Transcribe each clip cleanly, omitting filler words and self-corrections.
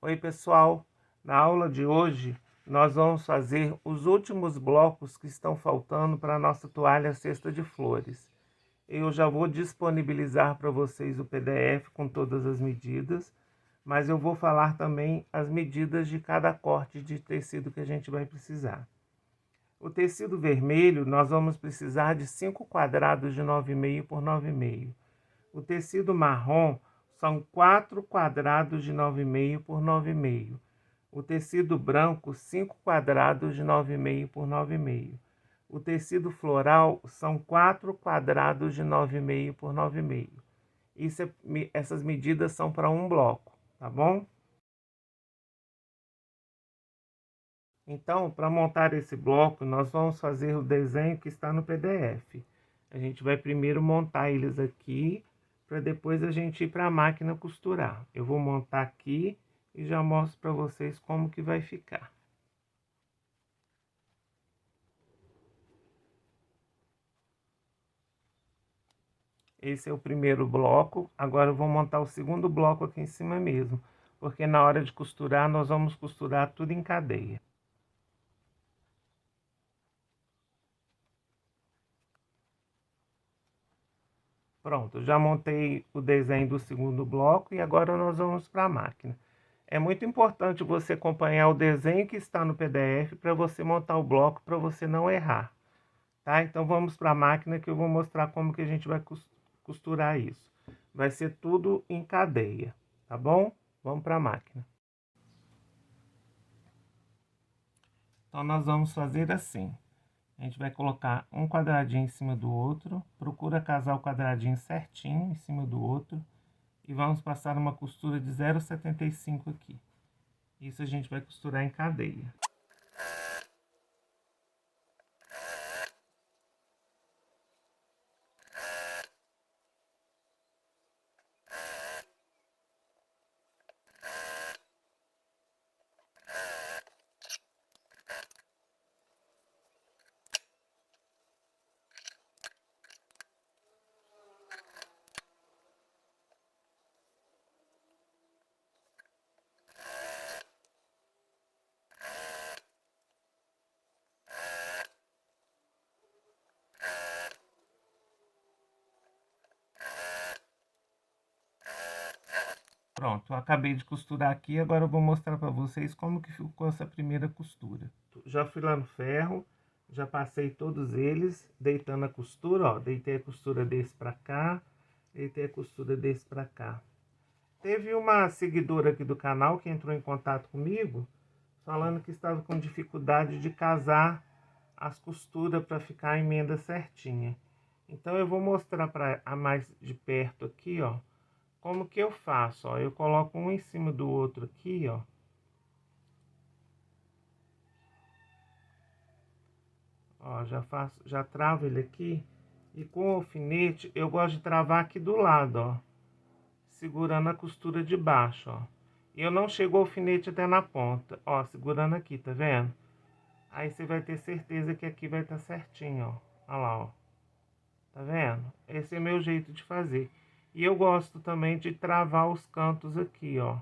Oi pessoal, na aula de hoje nós vamos fazer os últimos blocos que estão faltando para a nossa toalha cesta de flores. Eu já vou disponibilizar para vocês o PDF com todas as medidas, mas eu vou falar também as medidas de cada corte de tecido que a gente vai precisar. O tecido vermelho nós vamos precisar de 5 quadrados de 9,5 por 9,5. O tecido marrom são 4 quadrados de 9,5 por 9,5. O tecido branco, 5 quadrados de 9,5 por 9,5. O tecido floral são 4 quadrados de 9,5 por 9,5. Essas medidas são para um bloco, tá bom? Então, para montar esse bloco, nós vamos fazer o desenho que está no PDF. A gente vai primeiro montar eles aqui, para depois a gente ir para a máquina costurar. Eu vou montar aqui e já mostro para vocês como que vai ficar. Esse é o primeiro bloco. Agora eu vou montar o segundo bloco aqui em cima mesmo, porque na hora de costurar nós vamos costurar tudo em cadeia. Pronto, já montei o desenho do segundo bloco e agora nós vamos para a máquina. É muito importante você acompanhar o desenho que está no PDF para você montar o bloco, para você não errar, tá? Então vamos para a máquina que eu vou mostrar como que a gente vai costurar isso. Vai ser tudo em cadeia, tá bom? Vamos para a máquina. Então nós vamos fazer assim. A gente vai colocar um quadradinho em cima do outro, procura casar o quadradinho certinho em cima do outro e vamos passar uma costura de 0,75 aqui. Isso a gente vai costurar em cadeia. Pronto, eu acabei de costurar aqui, agora eu vou mostrar para vocês como que ficou essa primeira costura. Já fui lá no ferro, já passei todos eles, deitando a costura, ó, deitei a costura desse para cá, deitei a costura desse para cá. Teve uma seguidora aqui do canal que entrou em contato comigo, falando que estava com dificuldade de casar as costuras para ficar a emenda certinha. Então eu vou mostrar para a mais de perto aqui, ó, como que eu faço, ó? Eu coloco um em cima do outro aqui, ó. Ó, já travo ele aqui. E com o alfinete, eu gosto de travar aqui do lado, ó. Segurando a costura de baixo, ó. E eu não chego o alfinete até na ponta, ó. Segurando aqui, tá vendo? Aí você vai ter certeza que aqui vai estar certinho, ó. Olha lá, ó. Tá vendo? Esse é o meu jeito de fazer. E eu gosto também de travar os cantos aqui, ó.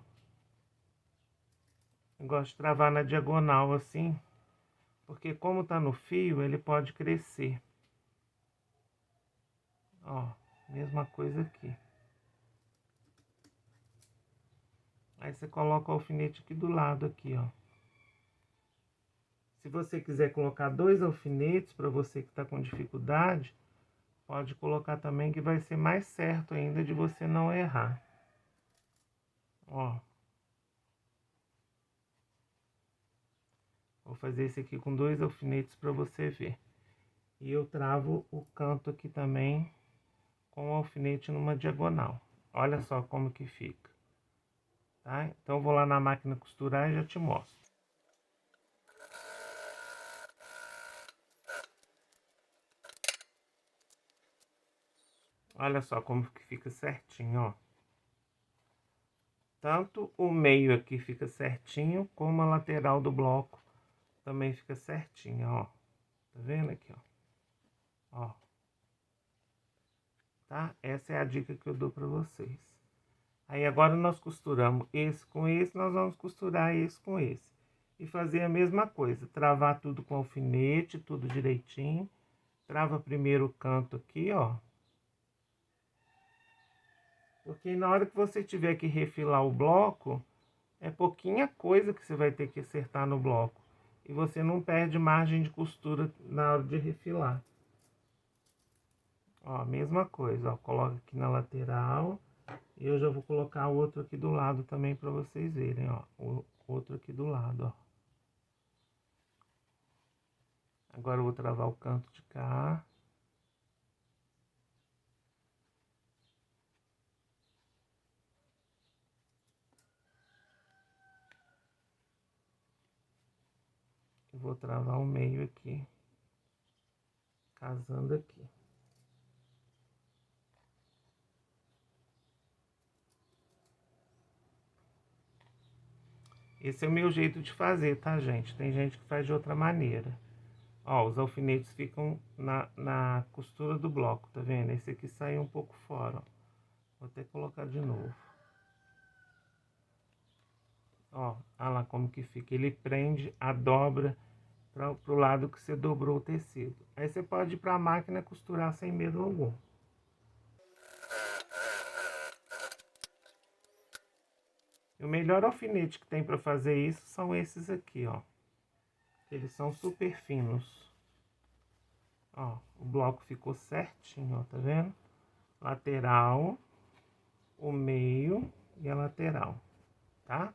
Eu gosto de travar na diagonal assim, porque como tá no fio, ele pode crescer. Ó, mesma coisa aqui. Aí você coloca o alfinete aqui do lado aqui, ó. Se você quiser colocar 2 alfinetes, para você que tá com dificuldade, pode colocar também, que vai ser mais certo ainda de você não errar. Ó. Vou fazer esse aqui com 2 alfinetes para você ver. E eu travo o canto aqui também com o alfinete numa diagonal. Olha só como que fica. Tá? Então eu vou lá na máquina costurar e já te mostro. Olha só como que fica certinho, ó. Tanto o meio aqui fica certinho, como a lateral do bloco também fica certinho, ó. Tá vendo aqui, ó? Ó. Tá? Essa é a dica que eu dou pra vocês. Aí agora nós costuramos esse com esse, nós vamos costurar esse com esse. E fazer a mesma coisa, travar tudo com alfinete, tudo direitinho. Trava primeiro o canto aqui, ó. Porque na hora que você tiver que refilar o bloco, é pouquinha coisa que você vai ter que acertar no bloco. E você não perde margem de costura na hora de refilar. Ó, mesma coisa, ó. Coloca aqui na lateral. E eu já vou colocar o outro aqui do lado também para vocês verem, ó. O outro aqui do lado, ó. Agora eu vou travar o canto de cá. E vou travar o meio aqui. Casando aqui. Esse é o meu jeito de fazer, tá, gente? Tem gente que faz de outra maneira. Ó, os alfinetes ficam na costura do bloco, tá vendo? Esse aqui saiu um pouco fora, ó. Vou até colocar de novo. Ó, olha lá como que fica. Ele prende a dobra pro lado que você dobrou o tecido. Aí você pode ir pra máquina costurar sem medo algum. E o melhor alfinete que tem para fazer isso são esses aqui, ó. Eles são super finos. Ó, o bloco ficou certinho, ó, tá vendo? Lateral, o meio e a lateral, tá?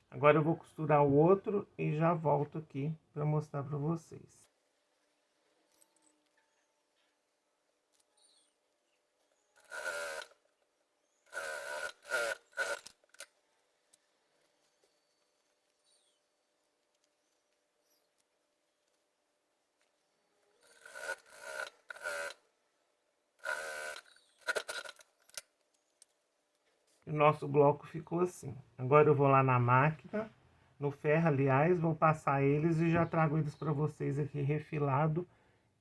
Agora eu vou costurar o outro e já volto aqui para mostrar para vocês. O nosso bloco ficou assim. Agora eu vou lá na máquina, no ferro, aliás, vou passar eles e já trago eles para vocês aqui refilado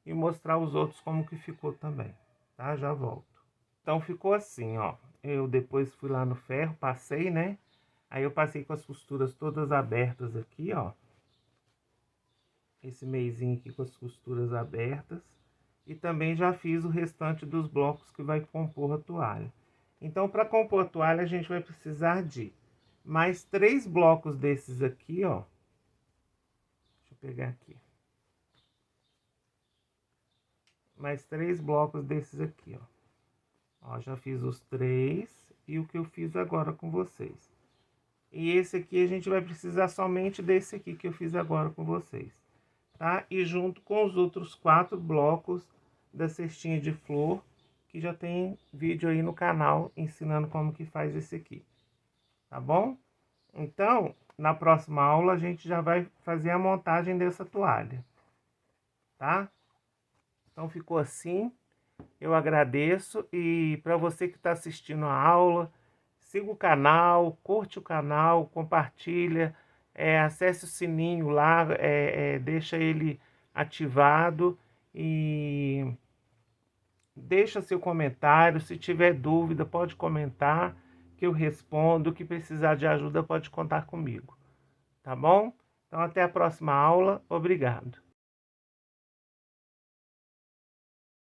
e mostrar os outros como que ficou também, tá? Já volto. Então ficou assim, ó. Eu depois fui lá no ferro, passei, né? Aí eu passei com as costuras todas abertas aqui, ó. Esse meizinho aqui com as costuras abertas. E também já fiz o restante dos blocos que vai compor a toalha. Então, para compor a toalha, a gente vai precisar de mais 3 blocos desses aqui, ó. Deixa eu pegar aqui. Mais 3 blocos desses aqui, ó. Ó, já fiz os 3 e o que eu fiz agora com vocês. E esse aqui a gente vai precisar somente desse aqui que eu fiz agora com vocês, tá? E junto com os outros 4 blocos da cestinha de flor, que já tem vídeo aí no canal ensinando como que faz esse aqui, tá bom? Então, na próxima aula a gente já vai fazer a montagem dessa toalha, tá? Então ficou assim, eu agradeço e para você que está assistindo a aula, siga o canal, curte o canal, compartilha, acesse o sininho lá, deixa ele ativado e deixa seu comentário. Se tiver dúvida, pode comentar que eu respondo. O que precisar de ajuda, pode contar comigo, tá bom? Então, até a próxima aula. Obrigado.